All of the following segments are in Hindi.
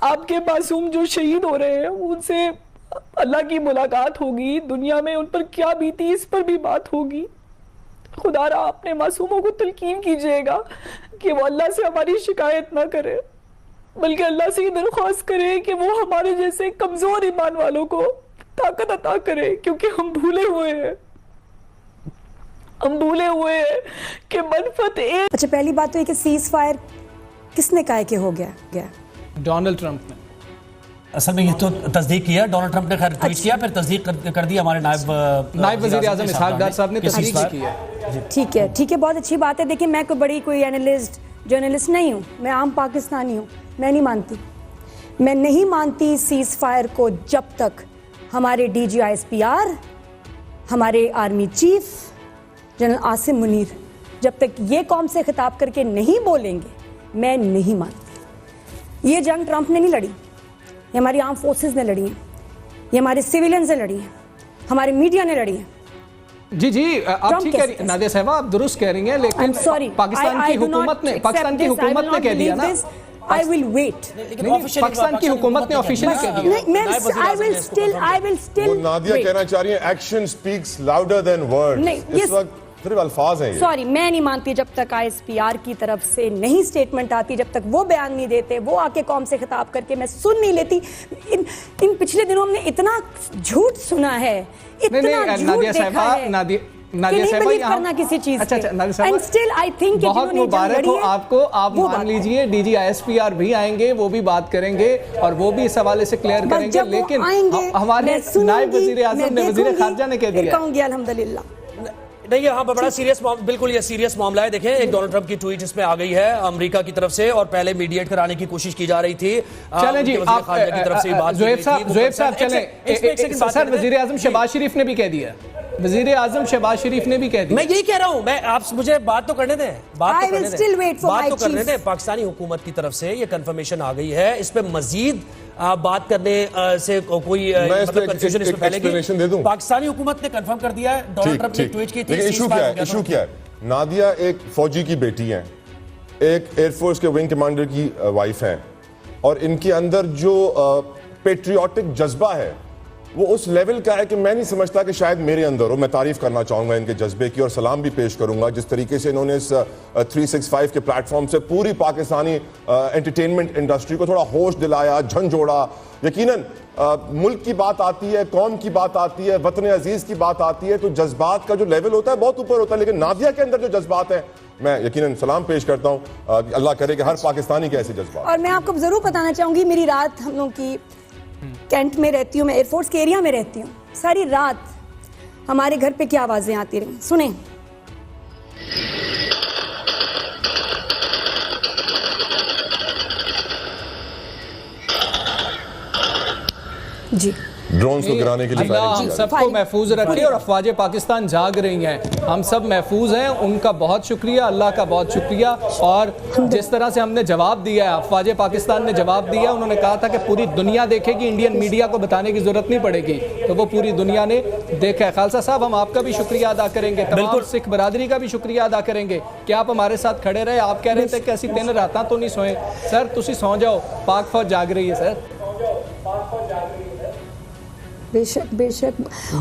आपके मासूम जो शहीद हो रहे हैं उनसे अल्लाह की मुलाकात होगी, दुनिया में उन पर क्या बीती इस पर भी बात होगी। खुदारा अपने मासूमों को तलकीन कीजिएगा कि वो अल्लाह से हमारी शिकायत ना करे, बल्कि अल्लाह से ये दरख्वास्त करे कि वो हमारे जैसे कमजोर ईमान वालों को ताकत अता करे, क्योंकि हम भूले हुए हैं कि मनफत एक। अच्छा, पहली बात तो ये कि सीज फायर किसने कहा कि हो गया? डोनाल्ड ट्रंप ने। असल में ये तो तस्दीक किया डोनाल्ड ट्रंप ने, खैर ट्वीट किया, फिर तस्दीक कर दी हमारे नायब वज़ीर आज़म इसहाक डार साहब ने तस्दीक की है। ठीक है, बहुत अच्छी बात है। देखिए, मैं कोई एनालिस्ट जर्नलिस्ट नहीं हूँ, मैं आम पाकिस्तानी हूँ। मैं नहीं मानती सीज फायर को जब तक हमारे DGISPR, हमारे army chief general Asim Munir जब तक ये कौम से खिताब करके नहीं बोलेंगे, मैं नहीं मानती। ये जंग ट्रंप ने नहीं लड़ी, ये हमारी आर्म फोर्सेस ने लड़ी है, ये हमारे सिविलियंस ने लड़ी है, हमारे मीडिया ने लड़ी है। जी आप ठीक कह रही हैं नादिया साहबा, आप दुरुस्त कह रही हैं, लेकिन पाकिस्तान की हुकूमत ने कह दिया ना। I will wait. पाकिस्तान की हुकूमत ने ऑफिशियली कह दिया। I will still. वो नादिया कहना चाह रही है action speaks louder than words. इस वक्त सिर्फ अल्फाज हैं ये। सॉरी, मैं नहीं मानती जब तक ISPR की तरफ से नहीं स्टेटमेंट आती, जब तक वो बयान नहीं देते, वो आके कौम से खिताब करके मैं सुन नहीं लेती। इन पिछले दिनों हमने इतना झूठ सुना है, इतना झूठ देखा है। नादिया साहबा करना किसी चीज अच्छा एंड स्टिल आई थिंक बहुत मुबारक हो आपको। आप मान लीजिए DGISPR भी आएंगे, वो भी बात करेंगे और वो भी इस हवाले से क्लियर करेंगे, लेकिन हमारे नायब वज़ीर आज़म ने, वज़ीर खारजा ने कह दिया। अल्हम्दुलिल्लाह नहीं, यहाँ पर बड़ा सीरियस, बिल्कुल ये सीरियस मामला है। देखें, एक डोनाल्ड ट्रंप की ट्वीट इसमें आ गई है अमेरिका की तरफ से, और पहले मीडिएट कराने की कोशिश की जा रही थी। चलें जी, आप ज़ुहैब साहब चलें। सर, वज़ीर आज़म शहबाज शरीफ ने भी कह दिया, वज़ीर आज़म शहबाज शरीफ ने भी कह दिया। मैं यही कह रहा हूँ, मैं आप मुझे बात तो करने दें, बात तो करने दें। पाकिस्तानी हुकूमत की तरफ से ये कंफर्मेशन आ गई है, इस पे मजीद बात करने से कोई मतलब कंफ्यूजन इसमें फैलेगी। पाकिस्तानी हुकूमत ने कंफर्म कर दिया है, डोनाल्ड ट्रंप ने ट्वीट की थी। इशू क्या है? नादिया एक फौजी की बेटी है, एक एयरफोर्स के विंग कमांडर की वाइफ है, और इनके अंदर जो पेट्रियाटिक जज्बा है वो उस लेवल का है कि मैं नहीं समझता कि शायद मेरे अंदर हो। मैं तारीफ करना चाहूँगा इनके जज्बे की और सलाम भी पेश करूँगा, जिस तरीके से इन्होंने इस 365 के प्लेटफॉर्म से पूरी पाकिस्तानी एंटरटेनमेंट इंडस्ट्री को थोड़ा होश दिलाया, झंझोड़ा। यकीनन मुल्क की बात आती है, कौम की बात आती है, वतन अजीज़ की बात आती है, तो जज्बात का जो लेवल होता है बहुत ऊपर होता है, लेकिन नादिया के अंदर जो जज्बात है, मैं यकीनन सलाम पेश करता हूँ। अल्लाह करे कि हर पाकिस्तानी के ऐसे जज्बात। और मैं आपको जरूर बताना चाहूँगी, मेरी रात, हम लोग की कैंट में रहती हूँ, मैं एयरफोर्स के एरिया में रहती हूँ, सारी रात हमारे घर पे क्या आवाजें आती रही, सुने जी। ड्रोन्स को गिराने के लिए हम सबको महफूज रखे, और अफवाज पाकिस्तान जाग रही हैं, हम सब महफूज हैं। उनका बहुत शुक्रिया, अल्लाह का बहुत शुक्रिया। और जिस तरह से हमने जवाब दिया है, अफवाज पाकिस्तान ने जवाब दिया, उन्होंने कहा था कि पूरी दुनिया देखेगी, इंडियन मीडिया को बताने की जरूरत नहीं पड़ेगी, तो वो पूरी दुनिया ने देखा है। खालसा साहब, हम आपका भी शुक्रिया अदा करेंगे, तमाम सिख बरादरी का भी शुक्रिया अदा करेंगे कि आप हमारे साथ खड़े रहे। आप कह रहे थे कि ऐसी 3 रातां तो नहीं सोए। सर तुसी सौ जाओ, पाक फौज जाग रही है सर। बेशक,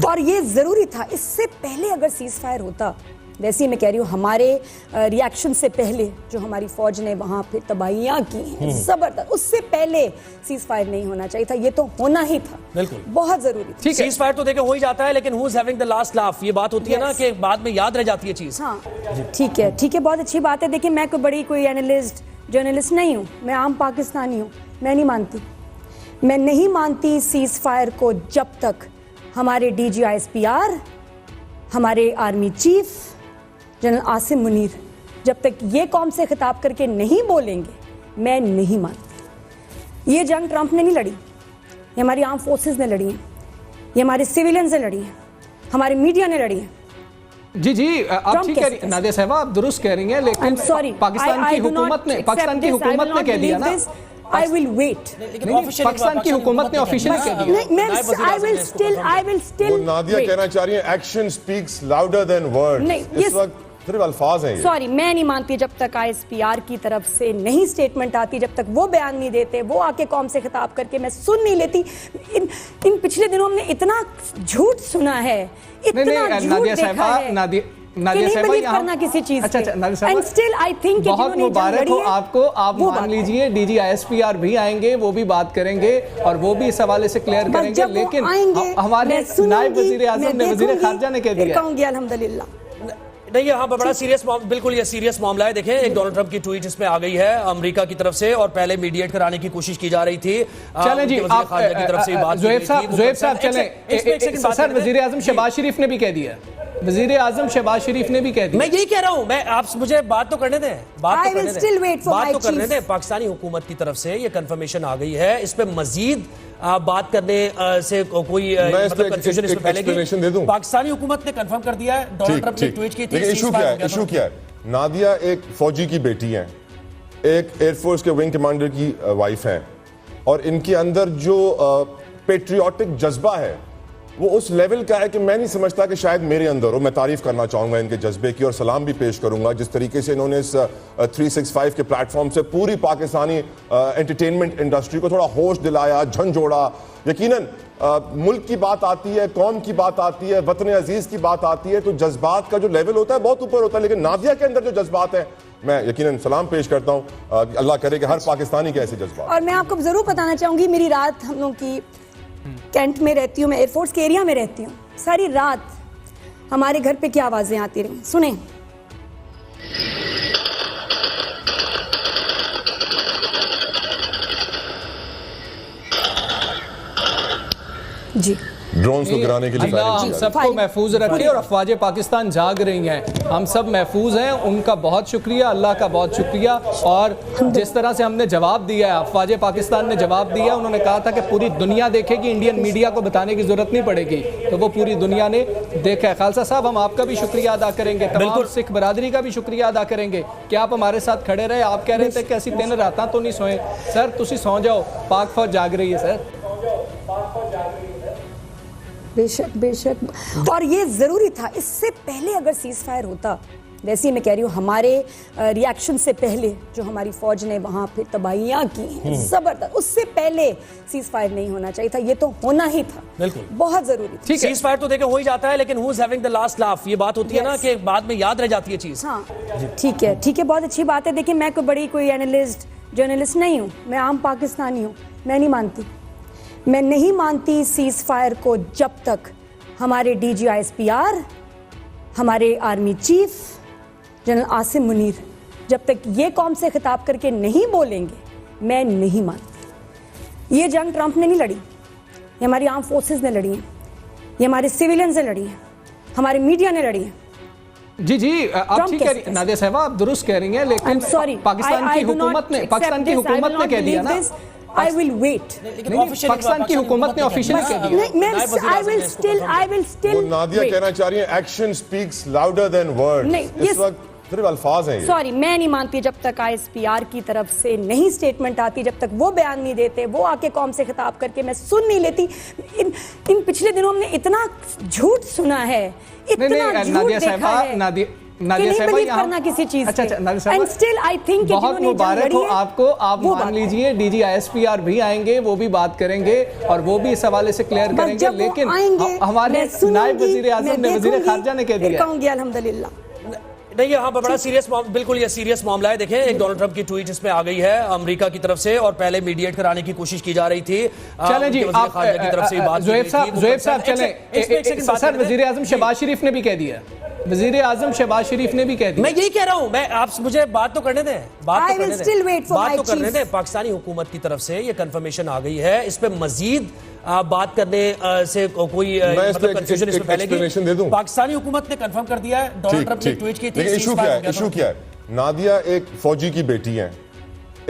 और ये ज़रूरी था। इससे पहले अगर सीज़ फायर होता, वैसे ही मैं कह रही हूँ, हमारे रिएक्शन से पहले जो हमारी फौज ने वहाँ पे तबाहियाँ की हैं ज़बरदस्त, उससे पहले सीज़ फायर नहीं होना चाहिए था, ये तो होना ही था, बिल्कुल बहुत ज़रूरी था। सीज़ फायर तो देखे हो ही जाता है, लेकिन who is having the last laugh, ये बात होती है ना कि बाद में याद रह जाती है चीज़। हाँ ठीक है, बहुत अच्छी बात है। देखिए, मैं कोई एनालिस्ट जर्नलिस्ट नहीं हूँ, मैं आम पाकिस्तानी हूँ। मैं नहीं मानती सीज फायर को जब तक हमारे DGISPR, हमारे army chief general Asim Munir जब तक ये कौम से खिताब करके नहीं बोलेंगे, मैं नहीं मानती। ये जंग ट्रंप ने नहीं लड़ी, ये हमारी आर्म फोर्सेस ने लड़ी है, ये हमारे सिविलियंस ने लड़ी है, हमारे मीडिया ने लड़ी है। जी आप ठीक कह रही हैं नादिया साहबा, आप दुरुस्त कह रही हैं, लेकिन पाकिस्तान की हुकूमत ने कह दिया ना। I will wait. पाकिस्तान की हुकूमत ने ऑफिशियली कह दिया। I will still. वो नादिया कहना चाह रही है action speaks louder than words. इस वक्त सिर्फ अल्फाज हैं ये। सॉरी, मैं नहीं मानती जब तक ISPR की तरफ से नहीं स्टेटमेंट आती, जब तक वो बयान नहीं देते, वो आके कौम से खिताब करके मैं सुन नहीं लेती। इन पिछले दिनों हमने इतना झूठ सुना है, इतना झूठ देखा है नादिया साहिबा यहाँ करना किसी चीज अच्छा नादिया साहिबा, एंड स्टिल आई थिंक बहुत मुबारक हो आपको। आप मान लीजिए DG ISPR भी आएंगे, वो भी बात करेंगे और वो भी इस हवाले से क्लियर करेंगे, लेकिन हमारे नायब वजीर आजम ने वजीर खारजा ने कह दिया अल्हम्दुलिल्लाह नहीं, यहाँ पर बड़ा सीरियस, बिल्कुल ये सीरियस मामला है। देखें, एक डोनाल्ड ट्रंप की ट्वीट इसमें आ गई है अमेरिका की तरफ से, और पहले मीडिएट कराने की कोशिश की जा रही थी। चलें जी, आप की तरफ से बात ज़ुहैब साहब चलें। सर, वजीर आजम शहबाज शरीफ ने भी कह दिया, वजीर आजम शहबाज शरीफ ने भी कह दिया। मैं यही कह रहा हूं, मैं आप मुझे बात तो करने दें, बात तो करने दें। पाकिस्तानी हुकूमत की तरफ से ये कंफर्मेशन आ गई है, इस पे मजीद बात करने से कोई मतलब कंफ्यूजन इसमें एक्सप्लेनेशन दे दूं। पाकिस्तानी हुकूमत ने कंफर्म कर दिया है, डोनाल्ड ट्रंप ने ट्वीट की थी। इशू क्या है? नादिया एक फौजी की बेटी हैं, एक एयरफोर्स के विंग कमांडर की वाइफ हैं, और इनके अंदर जो पेट्रियाटिक जज्बा है वो उस लेवल का है कि मैं नहीं समझता कि शायद मेरे अंदर हो। मैं तारीफ करना चाहूंगा इनके जज्बे की और सलाम भी पेश करूंगा जिस तरीके से इन्होंने इस 365 के प्लेटफॉर्म से पूरी पाकिस्तानी एंटरटेनमेंट इंडस्ट्री को थोड़ा होश दिलाया, झंझोड़ा। यकीनन मुल्क की बात आती है, कौम की बात आती है, वतन अजीज की बात आती है, तो जज्बात का जो लेवल होता है बहुत ऊपर होता है, लेकिन नादिया के अंदर जो जज्बात है, मैं यकीनन सलाम पेश करता हूँ। अल्लाह करे कि हर पाकिस्तानी के ऐसे जज्बात। और मैं आपको जरूर बताना चाहूंगी, मेरी रात हम लोग की कैंट में रहती हूँ, मैं एयरफोर्स के एरिया में रहती हूँ, सारी रात हमारे घर पे क्या आवाजें आती रही, सुने। जी, ड्रोन्स को गिराने के लिए अल्लाह हम सबको महफूज रखे और अफवाज पाकिस्तान जाग रही हैं, हम सब महफूज हैं, उनका बहुत शुक्रिया, अल्लाह का बहुत शुक्रिया। और जिस तरह से हमने जवाब दिया है, अफवाज पाकिस्तान ने जवाब दिया, उन्होंने कहा था कि पूरी दुनिया देखेगी, इंडियन मीडिया को बताने की जरूरत नहीं पड़ेगी, तो वो पूरी दुनिया ने देखा है। खालसा साहब, हम आपका भी शुक्रिया अदा करेंगे, तमाम सिख बरादरी का भी शुक्रिया अदा करेंगे कि आप हमारे साथ खड़े रहे। आप कह रहे थे कि ऐसी 3 रातां तो नहीं सोए। सर तुसी सौ जाओ, पाक फौज जाग रही है सर। बेशक बेशक, और ये ज़रूरी था। इससे पहले अगर सीज़ फायर होता, वैसे ही मैं कह रही हूँ, हमारे रिएक्शन से पहले जो हमारी फौज ने वहाँ पे तबाहियाँ की हैं ज़बरदस्त, उससे पहले सीज़ फायर नहीं होना चाहिए था, ये तो होना ही था, बिल्कुल बहुत ज़रूरी था। सीज़ फायर तो देखो हो ही जाता है, लेकिन who is having the last laugh, ये बात होती है ना कि बाद में याद रह जाती है चीज़। हाँ ठीक है, बहुत अच्छी बात है। देखिए, मैं कोई बड़ी कोई एनालिस्ट जर्नलिस्ट नहीं हूँ, मैं आम पाकिस्तानी हूँ, मैं नहीं मानती सीज़ फायर को जब तक हमारे DG ISPR, हमारे army chief general Asim Munir जब तक ये कौम से खिताब करके नहीं बोलेंगे, मैं नहीं मानती। ये जंग ट्रंप ने नहीं लड़ी, ये हमारी आर्म फोर्सेस ने लड़ी है, ये हमारे सिविलियंस ने लड़ी है, हमारे मीडिया ने लड़ी है। जी आप ठीक कह रही हैं नादिया साहिबा, आप दुरुस्त कह रही हैं, लेकिन पाकिस्तान की हुकूमत ने कह दिया ना, I will wait. पाकिस्तान की हुकूमत ने ऑफिशियली कह दिया। I will still नादिया कहना चाह रही है, action speaks louder than words. इस वक्त सिर्फ अल्फाज हैं ये। सॉरी, मैं नहीं मानती जब तक ISPR की तरफ से नहीं स्टेटमेंट आती, जब तक वो बयान नहीं देते, वो आके कौम से खिताब करके मैं सुन नहीं लेती। इन पिछले दिनों हमने इतना झूठ सुना है, इतना झूठ देखा है, नादिया साहिबा यहाँ किसी चीज अच्छा एंड स्टिल आई थिंक बहुत मुबारक हो आपको। आप मान लीजिए DG ISPR भी आएंगे, वो भी बात करेंगे और वो भी इस हवाले से क्लियर करेंगे, लेकिन हमारे नायब वजीर आजम ने वजीर खारजा ने कह दिया। अल्हम्दुलिल्लाह नहीं, यहाँ पर बड़ा सीरियस, बिल्कुल ये सीरियस मामला है। देखें, एक डोनाल्ड ट्रंप की ट्वीट इसमें आ गई है अमेरिका की तरफ से, और पहले मीडिएट कराने की कोशिश की जा रही थी। चलें जी, आप ज़ुहैब साहब चलें। सर, वजीर आजम शहबाज शरीफ ने भी कह दिया, वजीर आजम शहबाज शरीफ ने भी कह दिया। मैं यही कह रहा हूं, मैं आप मुझे बात तो करने दें, बात तो करने दें। पाकिस्तानी हुकूमत की तरफ से ये कंफर्मेशन आ गई है, इस पे मजीद बात करने से कोई मतलब कंफ्यूजन इसमें एक्सप्लेनेशन दे दूं। पाकिस्तानी हुकूमत ने कंफर्म कर दिया है, डोनाल्ड ट्रंप ने ट्वीट की थी। इशू क्या है? नादिया एक फौजी की बेटी हैं,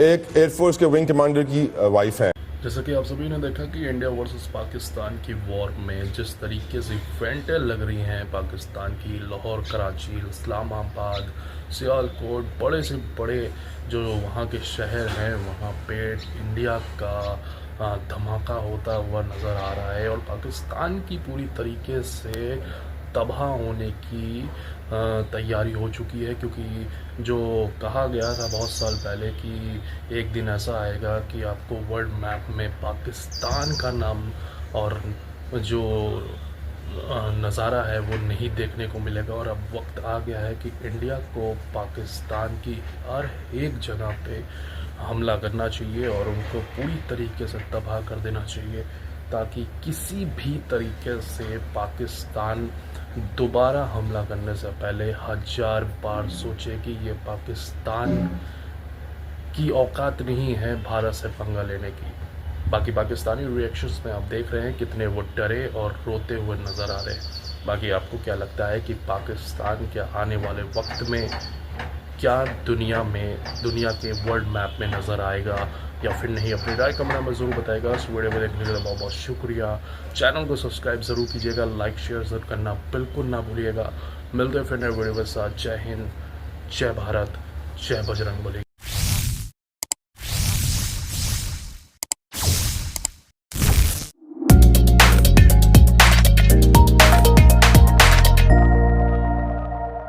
एक एयरफोर्स के विंग कमांडर की वाइफ हैं। जैसा कि आप सभी ने देखा कि इंडिया वर्सेस पाकिस्तान की वॉर में जिस तरीके से इवेंटें लग रही हैं पाकिस्तान की, लाहौर, कराची, इस्लामाबाद, सियालकोट, बड़े से बड़े जो वहाँ के शहर हैं, वहाँ पे इंडिया का धमाका होता हुआ नज़र आ रहा है। और पाकिस्तान की पूरी तरीके से तबाह होने की तैयारी हो चुकी है, क्योंकि जो कहा गया था बहुत साल पहले कि एक दिन ऐसा आएगा कि आपको वर्ल्ड मैप में पाकिस्तान का नाम और जो नज़ारा है वो नहीं देखने को मिलेगा। और अब वक्त आ गया है कि इंडिया को पाकिस्तान की हर एक जगह पे हमला करना चाहिए और उनको पूरी तरीके से तबाह कर देना चाहिए, ताकि किसी भी तरीके से पाकिस्तान दोबारा हमला करने से पहले 1000 बार सोचे कि ये पाकिस्तान की औकात नहीं है भारत से पंगा लेने की। बाकी पाकिस्तानी रिएक्शंस में आप देख रहे हैं कितने वो डरे और रोते हुए नज़र आ रहे हैं। बाकी आपको क्या लगता है कि पाकिस्तान के आने वाले वक्त में क्या दुनिया के वर्ल्ड मैप में नज़र आएगा या फिर नहीं? अपनी राय कमेंट में ज़रूर बताएगा। इस वीडियो में देखने के लिए बहुत बहुत शुक्रिया। चैनल को सब्सक्राइब ज़रूर कीजिएगा, लाइक शेयर ज़रूर करना बिल्कुल ना भूलिएगा। मिलते हैं फिर नए वीडियो के साथ। जय हिंद, जय भारत, जय बजरंगबली।